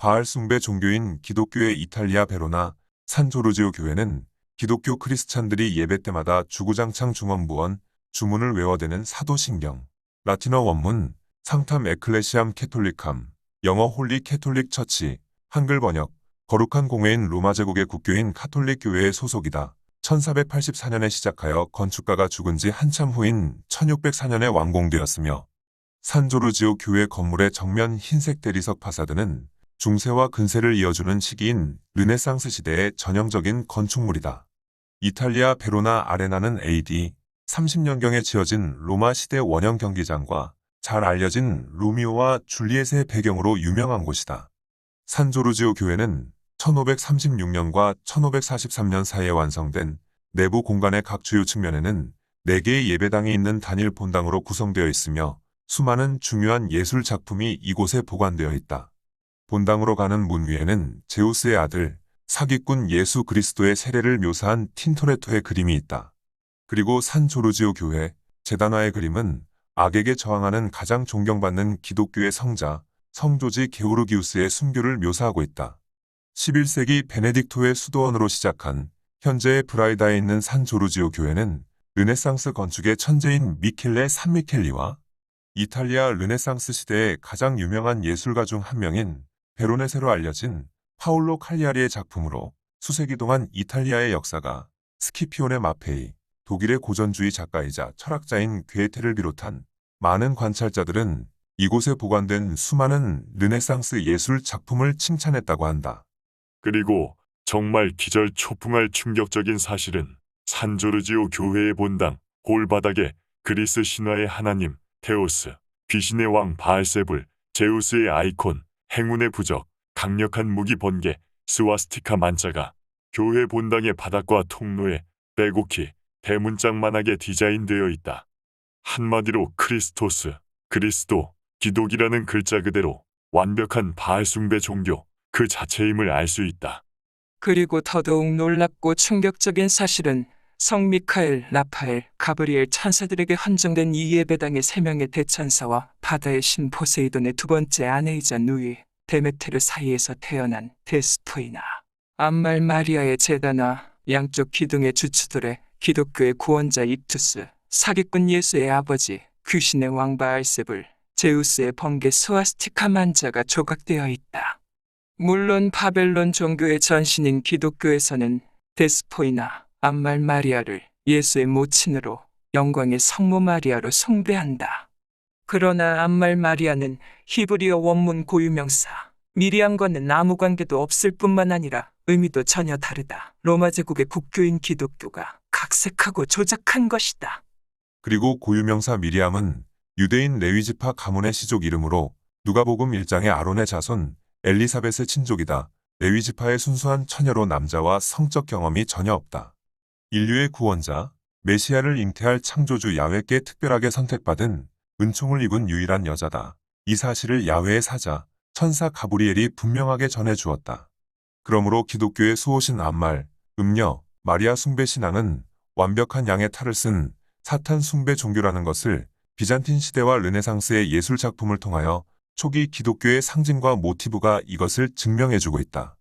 바알 숭배 종교인 기독교의 이탈리아 베로나 산조르지오 교회는 기독교 크리스찬들이 예배 때마다 주구장창 중언부언, 주문을 외워대는 사도신경, 라틴어 원문, 상탐 에클레시암 캐톨릭함, 영어 홀리 캐톨릭 처치, 한글 번역, 거룩한 공회인 로마 제국의 국교인 카톨릭 교회의 소속이다. 1484년에 시작하여 건축가가 죽은 지 한참 후인 1604년에 완공되었으며 산조르지오 교회 건물의 정면 흰색 대리석 파사드는 중세와 근세를 이어주는 시기인 르네상스 시대의 전형적인 건축물이다. 이탈리아 베로나 아레나는 AD 30년경에 지어진 로마 시대 원형 경기장과 잘 알려진 로미오와 줄리엣의 배경으로 유명한 곳이다. 산조르지오 교회는 1536년과 1543년 사이에 완성된 내부 공간의 각 주요 측면에는 4개의 예배당이 있는 단일 본당으로 구성되어 있으며 수많은 중요한 예술 작품이 이곳에 보관되어 있다. 본당으로 가는 문 위에는 제우스의 아들, 사기꾼 예수 그리스도의 세례를 묘사한 틴토레토의 그림이 있다. 그리고 산조르지오 교회 제단화의 그림은 악에게 저항하는 가장 존경받는 기독교의 성자, 성조지 게오르기우스의 순교를 묘사하고 있다. 11세기 베네딕토의 수도원으로 시작한 현재의 브라이다에 있는 산조르지오 교회는 르네상스 건축의 천재인 미켈레 산미켈리와 이탈리아 르네상스 시대의 가장 유명한 예술가 중 한 명인 베로네세로 알려진 파올로 칼리아리의 작품으로 수세기 동안 이탈리아의 역사가 스키피오네 마페이, 독일의 고전주의 작가이자 철학자인 괴테를 비롯한 많은 관찰자들은 이곳에 보관된 수많은 르네상스 예술 작품을 칭찬했다고 한다. 그리고 정말 기절초풍할 충격적인 사실은 산조르지오 교회의 본당 골바닥에 그리스 신화의 하나님 테오스, 귀신의 왕 바알세불, 제우스의 아이콘, 행운의 부적, 강력한 무기 번개, 스와스티카 만자가 교회 본당의 바닥과 통로에 빼곡히 대문짝만하게 디자인되어 있다. 한마디로 크리스토스, 그리스도, 기독이라는 글자 그대로 완벽한 바알 숭배 종교 그 자체임을 알 수 있다. 그리고 더더욱 놀랍고 충격적인 사실은 성 미카엘, 라파엘, 가브리엘 천사들에게 헌정된 이 예배당의 3명의 대천사와 바다의 신 포세이돈의 두 번째 아내이자 누이 데메테르 사이에서 태어난 데스포이나, 암말 마리아의 제단화, 양쪽 기둥의 주추들의 기독교의 구원자 입투스, 사기꾼 예수의 아버지, 귀신의 왕 바알세불, 제우스의 번개 스와스티카 만자가 조각되어 있다. 물론 바벨론 종교의 전신인 기독교에서는 데스포이나, 암말 마리아를 예수의 모친으로 영광의 성모 마리아로 숭배한다. 그러나 암말 마리아는 히브리어 원문 고유명사 미리암과는 아무 관계도 없을 뿐만 아니라 의미도 전혀 다르다. 로마 제국의 국교인 기독교가 각색하고 조작한 것이다. 그리고 고유명사 미리암은 유대인 레위지파 가문의 시족 이름으로 누가복음 1장의 아론의 자손 엘리사벳의 친족이다. 레위지파의 순수한 처녀로 남자와 성적 경험이 전혀 없다. 인류의 구원자, 메시아를 잉태할 창조주 야훼께 특별하게 선택받은 은총을 입은 유일한 여자다. 이 사실을 야훼의 사자, 천사 가브리엘이 분명하게 전해주었다. 그러므로 기독교의 수호신 암말, 음녀, 마리아 숭배 신앙은 완벽한 양의 탈을 쓴 사탄 숭배 종교라는 것을 비잔틴 시대와 르네상스의 예술 작품을 통하여 초기 기독교의 상징과 모티브가 이것을 증명해주고 있다.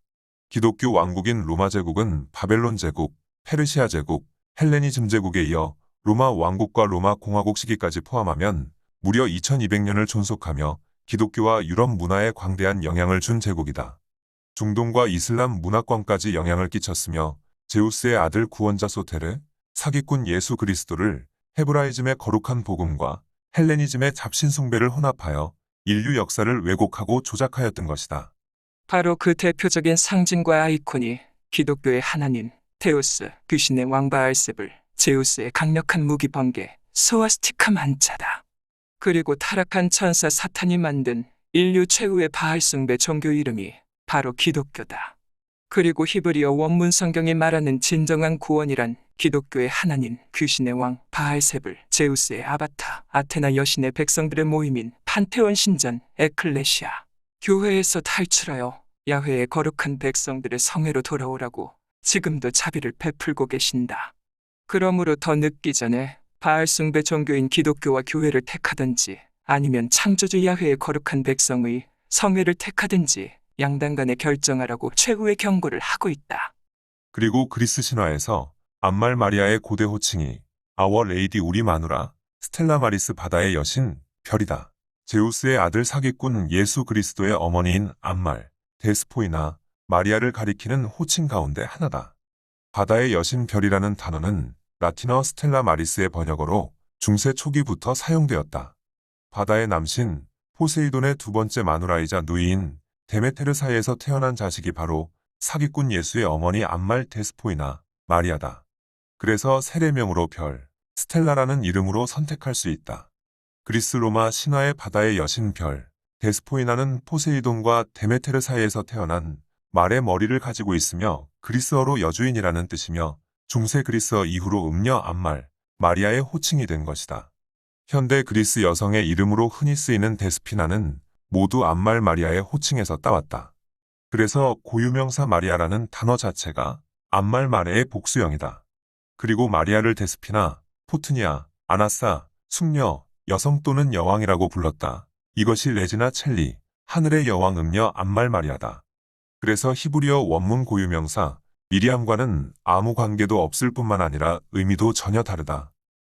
기독교 왕국인 로마 제국은 바벨론 제국, 페르시아 제국, 헬레니즘 제국에 이어 로마 왕국과 로마 공화국 시기까지 포함하면 무려 2200년을 존속하며 기독교와 유럽 문화에 광대한 영향을 준 제국이다. 중동과 이슬람 문화권까지 영향을 끼쳤으며 제우스의 아들 구원자 소테르, 사기꾼 예수 그리스도를 헤브라이즘의 거룩한 복음과 헬레니즘의 잡신 숭배를 혼합하여 인류 역사를 왜곡하고 조작하였던 것이다. 바로 그 대표적인 상징과 아이콘이 기독교의 하나님 테오스, 귀신의 왕 바알세불, 제우스의 강력한 무기 번개, 스와스티카 만자다. 그리고 타락한 천사 사탄이 만든 인류 최후의 바알 숭배 종교 이름이 바로 기독교다. 그리고 히브리어 원문 성경이 말하는 진정한 구원이란 기독교의 하나님, 귀신의 왕, 바알세불, 제우스의 아바타, 아테나 여신의 백성들의 모임인 판테온 신전, 에클레시아, 교회에서 탈출하여 야훼의 거룩한 백성들의 성회로 돌아오라고 지금도 자비를 베풀고 계신다. 그러므로 더 늦기 전에 바알 숭배 종교인 기독교와 교회를 택하든지 아니면 창조주 야훼의 거룩한 백성의 성회를 택하든지 양당 간에 결정하라고 최후의 경고를 하고 있다. 그리고 그리스 신화에서 암말 마리아의 고대 호칭이 아워 레이디 우리 마누라, 스텔라 마리스 바다의 여신, 별이다. 제우스의 아들 사기꾼 예수 그리스도의 어머니인 암말, 데스포이나 마리아를 가리키는 호칭 가운데 하나다. 바다의 여신 별이라는 단어는 라틴어 스텔라 마리스의 번역어로 중세 초기부터 사용되었다. 바다의 남신 포세이돈의 두 번째 마누라이자 누이인 데메테르 사이에서 태어난 자식이 바로 사기꾼 예수의 어머니 암말 데스포이나 마리아다. 그래서 세례명으로 별, 스텔라라는 이름으로 선택할 수 있다. 그리스 로마 신화의 바다의 여신 별, 데스포이나는 포세이돈과 데메테르 사이에서 태어난 말의 머리를 가지고 있으며 그리스어로 여주인이라는 뜻이며 중세 그리스어 이후로 음녀 암말, 마리아의 호칭이 된 것이다. 현대 그리스 여성의 이름으로 흔히 쓰이는 데스피나는 모두 암말 마리아의 호칭에서 따왔다. 그래서 고유명사 마리아라는 단어 자체가 암말 마리아의 복수형이다. 그리고 마리아를 데스피나, 포트니아, 아나사, 숙녀, 여성 또는 여왕이라고 불렀다. 이것이 레지나 첼리, 하늘의 여왕 음녀 암말 마리아다. 그래서 히브리어 원문 고유명사 미리암과는 아무 관계도 없을 뿐만 아니라 의미도 전혀 다르다.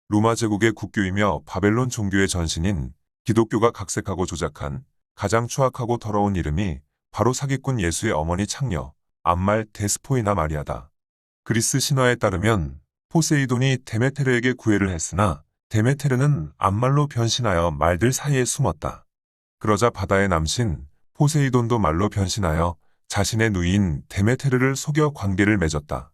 로마 제국의 국교이며 바벨론 종교의 전신인 기독교가 각색하고 조작한 가장 추악하고 더러운 이름이 바로 사기꾼 예수의 어머니 창녀, 암말 데스포이나 마리아다. 그리스 신화에 따르면 포세이돈이 데메테르에게 구애를 했으나 데메테르는 암말로 변신하여 말들 사이에 숨었다. 그러자 바다의 남신 포세이돈도 말로 변신하여 자신의 누이인 데메테르를 속여 관계를 맺었다.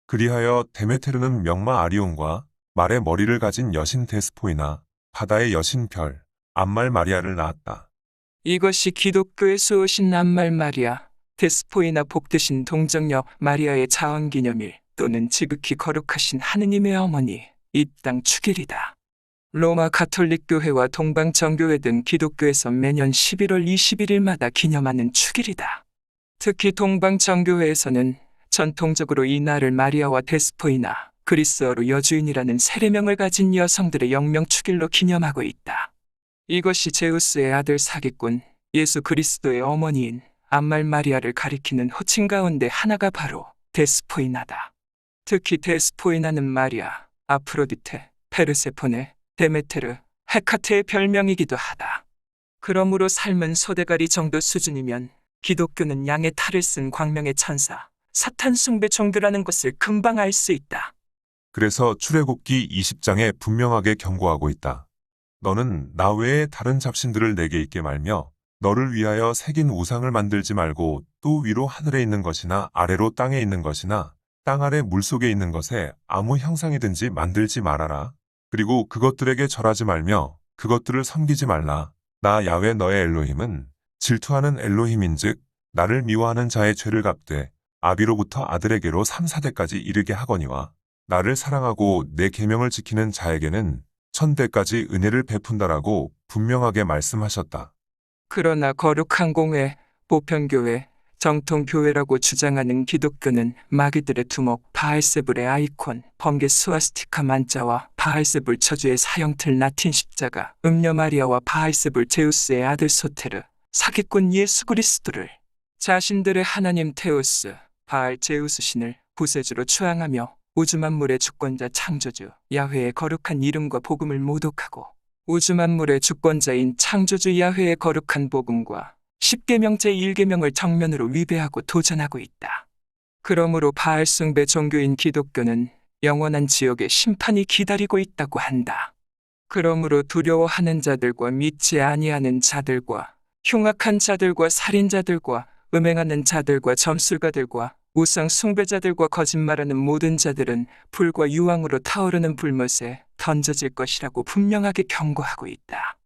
그리하여 데메테르는 명마 아리온과 말의 머리를 가진 여신 데스포이나, 바다의 여신 별, 암말 마리아를 낳았다. 이것이 기독교의 수호신 암말 마리아, 데스포이나 복되신 동정녀 마리아의 자언기념일 또는 지극히 거룩하신 하느님의 어머니, 이 땅 축일이다. 로마 가톨릭 교회와 동방정교회 등 기독교에서 매년 11월 21일마다 기념하는 축일이다. 특히 동방정교회에서는 전통적으로 이 날을 마리아와 데스포이나, 그리스어로 여주인이라는 세례명을 가진 여성들의 영명축일로 기념하고 있다. 이것이 제우스의 아들 사기꾼 예수 그리스도의 어머니인 암말 마리아를 가리키는 호칭 가운데 하나가 바로 데스포이나다. 특히 데스포이나는 마리아, 아프로디테, 페르세포네, 데메테르, 헤카테의 별명이기도 하다. 그러므로 삶은 소대가리 정도 수준이면 기독교는 양의 탈을 쓴 광명의 천사, 사탄 숭배 종교라는 것을 금방 알 수 있다. 그래서 출애굽기 20장에 분명하게 경고하고 있다. 너는 나 외에 다른 잡신들을 내게 있게 말며 너를 위하여 새긴 우상을 만들지 말고 또 위로 하늘에 있는 것이나 아래로 땅에 있는 것이나 땅 아래 물속에 있는 것에 아무 형상이든지 만들지 말아라. 그리고 그것들에게 절하지 말며 그것들을 섬기지 말라. 나 야훼 너의 엘로힘은 질투하는 엘로힘인즉 나를 미워하는 자의 죄를 갚되 아비로부터 아들에게로 3, 4대까지 이르게 하거니와 나를 사랑하고 내 계명을 지키는 자에게는 1000대까지 은혜를 베푼다라고 분명하게 말씀하셨다. 그러나 거룩한 공회, 보편교회, 정통교회라고 주장하는 기독교는 마귀들의 두목, 바알세불의 아이콘, 번개 스와스티카 만자와 바알세불 저주의 사형틀 라틴 십자가, 음녀 마리아와 바알세불 제우스의 아들 소테르, 사기꾼 예수 그리스도를 자신들의 하나님 테오스, 바알 제우스 신을 구세주로 추앙하며 우주만물의 주권자 창조주 야훼의 거룩한 이름과 복음을 모독하고 우주만물의 주권자인 창조주 야훼의 거룩한 복음과 10계명 제1계명을 정면으로 위배하고 도전하고 있다. 그러므로 바알 숭배 종교인 기독교는 영원한 지옥의 심판이 기다리고 있다고 한다. 그러므로 두려워하는 자들과 믿지 아니하는 자들과 흉악한 자들과 살인자들과 음행하는 자들과 점술가들과 우상 숭배자들과 거짓말하는 모든 자들은 불과 유황으로 타오르는 불못에 던져질 것이라고 분명하게 경고하고 있다.